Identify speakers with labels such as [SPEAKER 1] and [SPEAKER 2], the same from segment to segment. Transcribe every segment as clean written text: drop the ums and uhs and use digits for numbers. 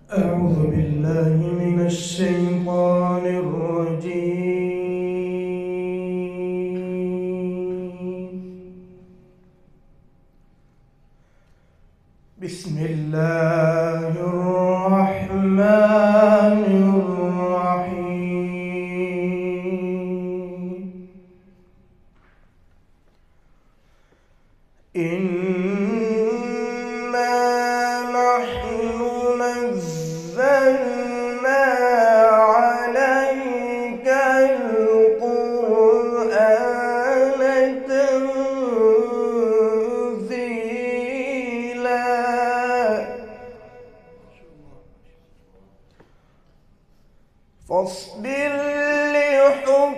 [SPEAKER 1] أعوذ بالله من الشيطان الرجيم. بسم الله الرحمن الرحيم. إنا نحن نزلنا عليك القرآن تنزيلا فاصبر لحكم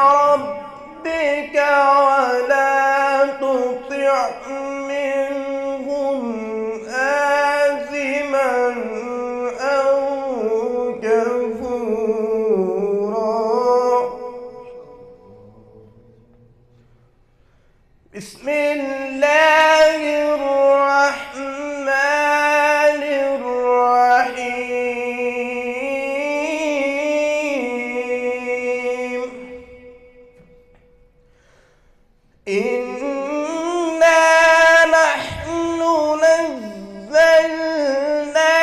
[SPEAKER 1] ربك ولا تطع منهم آثما أو كفورا. بسم الله الرحمن الرحيم. إنا نحن نزلنا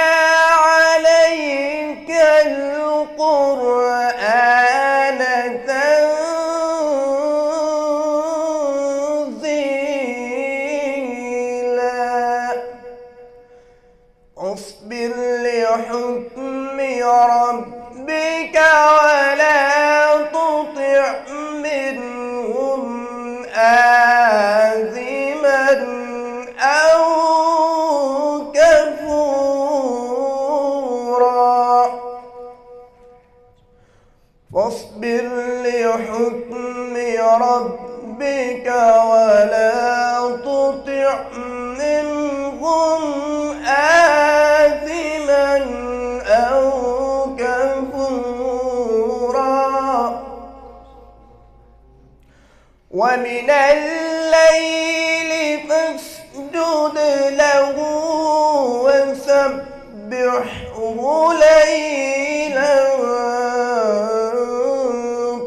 [SPEAKER 1] عليك القرآن تنزيلا اصبر لحكم ربك ولا تطع منهم آثما أو كفورا. فاصبر لحكم ربك ولا تطع منهم آثما أو كفورا. ومن الليل فاسجد له وسبحه ليلا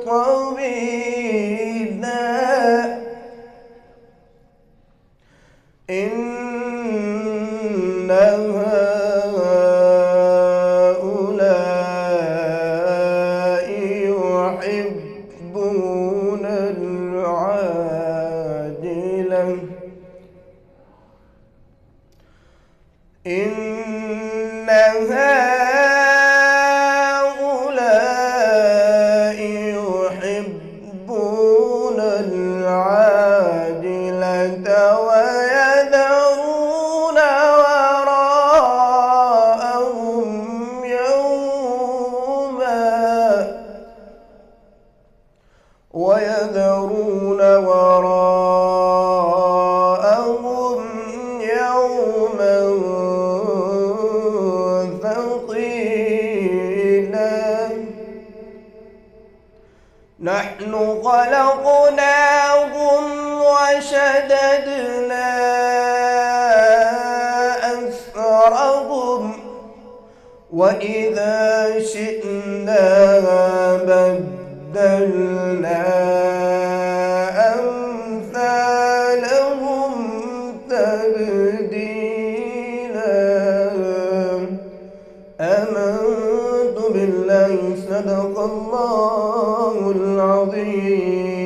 [SPEAKER 1] طويلا. إن هؤلاء يحبون العاجلة. إن هؤلاء يحبون العاجلة ويذرون وراءهم يوما ثقيلا. نحن خلقناهم وشددنا أسرهم وإذا شئنا بدلنا أمثالهم تبديلا. آمنت بالله صدق الله العظيم.